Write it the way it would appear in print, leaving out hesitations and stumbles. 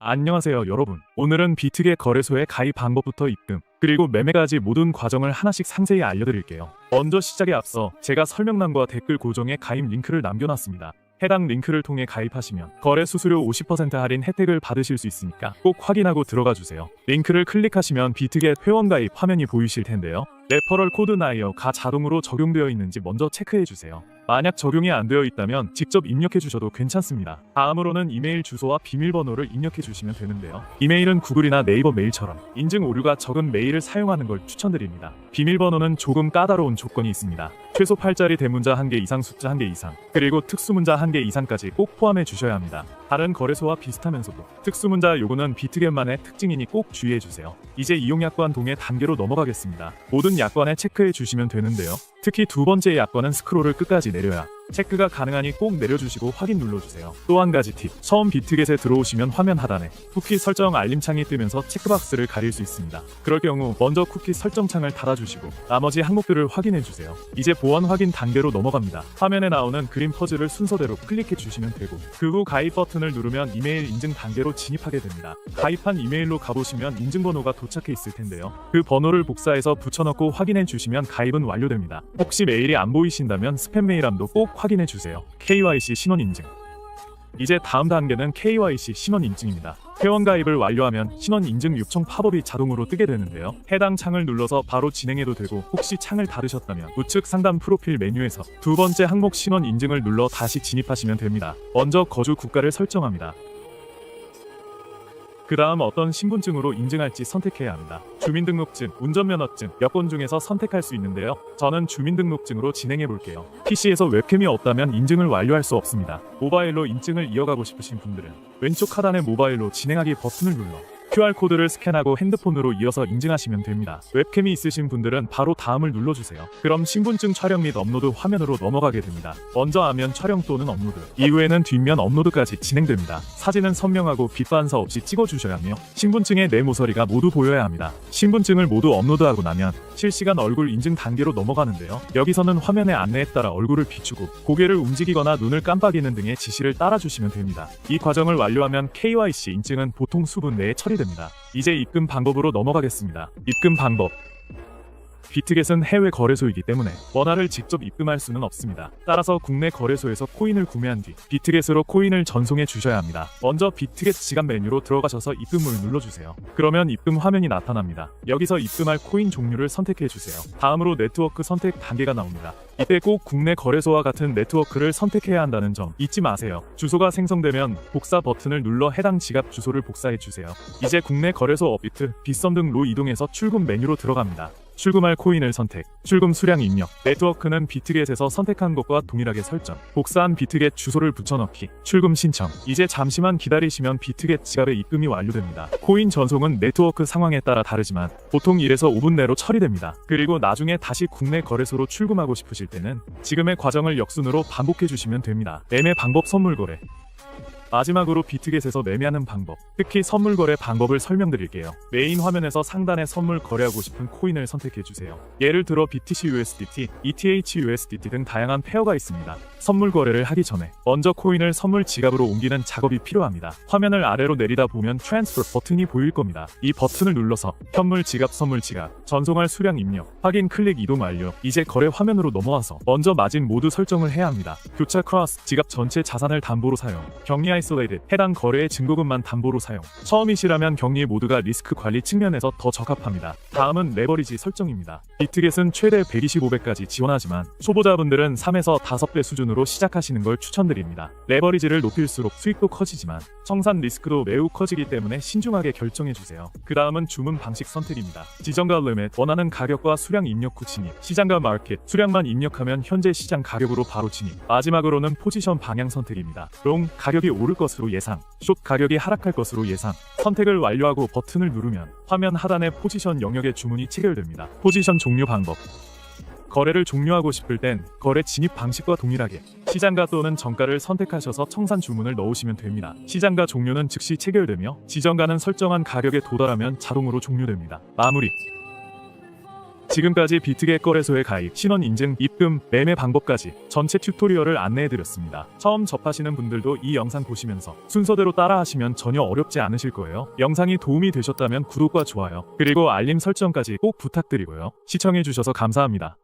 안녕하세요 여러분. 오늘은 비트겟 거래소의 가입 방법부터 입금, 그리고 매매까지 모든 과정을 하나씩 상세히 알려드릴게요. 먼저 시작에 앞서 제가 설명란과 댓글 고정에 가입 링크를 남겨놨습니다. 해당 링크를 통해 가입하시면 거래 수수료 50% 할인 혜택을 받으실 수 있으니까 꼭 확인하고 들어가 주세요. 링크를 클릭하시면 비트겟 회원 가입 화면이 보이실 텐데요. 레퍼럴 코드 나이어가 자동으로 적용되어 있는지 먼저 체크해 주세요. 만약 적용이 안 되어 있다면 직접 입력해 주셔도 괜찮습니다. 다음으로는 이메일 주소와 비밀번호를 입력해 주시면 되는데요. 이메일은 구글이나 네이버 메일처럼 인증 오류가 적은 메일을 사용하는 걸 추천드립니다. 비밀번호는 조금 까다로운 조건이 있습니다. 최소 8자리 대문자 1개 이상, 숫자 1개 이상, 그리고 특수문자 1개 이상까지 꼭 포함해 주셔야 합니다. 다른 거래소와 비슷하면서도 특수문자 요구는 비트겟만의 특징이니 꼭 주의해 주세요. 이제 이용약관 동의 단계로 넘어가겠습니다. 모든 약관에 체크해 주시면 되는데요. 특히 두 번째 약관은 스크롤을 끝까지 내려야 체크가 가능하니 꼭 내려주시고 확인 눌러주세요. 또 한 가지 팁, 처음 비트겟에 들어오시면 화면 하단에 쿠키 설정 알림창이 뜨면서 체크박스를 가릴 수 있습니다. 그럴 경우 먼저 쿠키 설정창을 닫아주시고 나머지 항목들을 확인해주세요. 이제 보안 확인 단계로 넘어갑니다. 화면에 나오는 그림 퍼즐을 순서대로 클릭해 주시면 되고, 그 후 가입 버튼을 누르면 이메일 인증 단계로 진입하게 됩니다. 가입한 이메일로 가보시면 인증번호가 도착해 있을 텐데요. 그 번호를 복사해서 붙여넣고 확인해 주시면 가입은 완료됩니다. 혹시 메일이 안 보이신다면 스팸 메일함도 꼭 확인해 주세요. KYC 신원 인증. 이제 다음 단계는 KYC 신원 인증입니다. 회원 가입을 완료하면 신원 인증 요청 팝업이 자동으로 뜨게 되는데요. 해당 창을 눌러서 바로 진행해도 되고, 혹시 창을 닫으셨다면 우측 상단 프로필 메뉴에서 두 번째 항목 신원 인증을 눌러 다시 진입하시면 됩니다. 먼저 거주 국가를 설정합니다. 그 다음 어떤 신분증으로 인증할지 선택해야 합니다. 주민등록증, 운전면허증, 여권 중에서 선택할 수 있는데요. 저는 주민등록증으로 진행해 볼게요. PC에서 웹캠이 없다면 인증을 완료할 수 없습니다. 모바일로 인증을 이어가고 싶으신 분들은 왼쪽 하단의 모바일로 진행하기 버튼을 눌러 QR코드를 스캔하고 핸드폰으로 이어서 인증하시면 됩니다. 웹캠이 있으신 분들은 바로 다음을 눌러주세요. 그럼 신분증 촬영 및 업로드 화면으로 넘어가게 됩니다. 먼저 앞면 촬영 또는 업로드, 이후에는 뒷면 업로드까지 진행됩니다. 사진은 선명하고 빛 반사 없이 찍어주셔야 하며 신분증의 내 모서리가 모두 보여야 합니다. 신분증을 모두 업로드하고 나면 실시간 얼굴 인증 단계로 넘어가는데요. 여기서는 화면의 안내에 따라 얼굴을 비추고 고개를 움직이거나 눈을 깜빡이는 등의 지시를 따라주시면 됩니다. 이 과정을 완료하면 KYC 인증은 보통 수분 내에 처리됩니다. 이제 입금 방법으로 넘어가겠습니다. 입금 방법. 비트겟은 해외 거래소이기 때문에 원화를 직접 입금할 수는 없습니다. 따라서 국내 거래소에서 코인을 구매한 뒤 비트겟으로 코인을 전송해 주셔야 합니다. 먼저 비트겟 지갑 메뉴로 들어가셔서 입금을 눌러주세요. 그러면 입금 화면이 나타납니다. 여기서 입금할 코인 종류를 선택해 주세요. 다음으로 네트워크 선택 단계가 나옵니다. 이때 꼭 국내 거래소와 같은 네트워크를 선택해야 한다는 점 잊지 마세요. 주소가 생성되면 복사 버튼을 눌러 해당 지갑 주소를 복사해 주세요. 이제 국내 거래소 업비트, 빗썸 등로 이동해서 출금 메뉴로 들어갑니다. 출금할 코인을 선택, 출금 수량 입력, 네트워크는 비트겟에서 선택한 것과 동일하게 설정, 복사한 비트겟 주소를 붙여넣기, 출금 신청. 이제 잠시만 기다리시면 비트겟 지갑에 입금이 완료됩니다. 코인 전송은 네트워크 상황에 따라 다르지만 보통 1에서 5분 내로 처리됩니다. 그리고 나중에 다시 국내 거래소로 출금하고 싶으실 때는 지금의 과정을 역순으로 반복해 주시면 됩니다. 매매 방법 선물 거래. 마지막으로 비트겟에서 매매하는 방법, 특히 선물 거래 방법을 설명드릴게요. 메인 화면에서 상단에 선물 거래하고 싶은 코인을 선택해주세요. 예를 들어 BTC USDT, ETH USDT 등 다양한 페어가 있습니다. 선물 거래를 하기 전에 먼저 코인을 선물 지갑으로 옮기는 작업이 필요합니다. 화면을 아래로 내리다 보면 트랜스퍼 버튼이 보일 겁니다. 이 버튼을 눌러서 현물 지갑, 선물 지갑, 전송할 수량 입력, 확인 클릭 이동 완료. 이제 거래 화면으로 넘어와서 먼저 마진 모두 설정을 해야 합니다. 교차 크로스, 지갑 전체 자산을 담보로 사용, 격리 아이솔레이드, 해당 거래의 증거금만 담보로 사용. 처음이시라면 격리 모드가 리스크 관리 측면에서 더 적합합니다. 다음은 레버리지 설정입니다. 비트겟은 최대 125배까지 지원하지만 초보자분들은 3에서 5배 수준으로 시작하시는 걸 추천드립니다. 레버리지를 높일수록 수익도 커지지만 청산 리스크도 매우 커지기 때문에 신중하게 결정해주세요. 그 다음은 주문 방식 선택입니다. 지정가 리밋, 원하는 가격과 수량 입력 후 진입, 시장가 마켓, 수량만 입력하면 현재 시장 가격으로 바로 진입. 마지막으로는 포지션 방향 선택입니다. 롱, 가격이 오를 것으로 예상, 숏, 가격이 하락할 것으로 예상. 선택을 완료하고 버튼을 누르면 화면 하단의 포지션 영역에 주문이 체결됩니다. 포지션 종료 방법. 거래를 종료하고 싶을 땐 거래 진입 방식과 동일하게 시장가 또는 정가를 선택하셔서 청산 주문을 넣으시면 됩니다. 시장가 종료는 즉시 체결되며 지정가는 설정한 가격에 도달하면 자동으로 종료됩니다. 마무리. 지금까지 비트겟 거래소의 가입, 신원 인증, 입금, 매매 방법까지 전체 튜토리얼을 안내해드렸습니다. 처음 접하시는 분들도 이 영상 보시면서 순서대로 따라하시면 전혀 어렵지 않으실 거예요. 영상이 도움이 되셨다면 구독과 좋아요, 그리고 알림 설정까지 꼭 부탁드리고요. 시청해주셔서 감사합니다.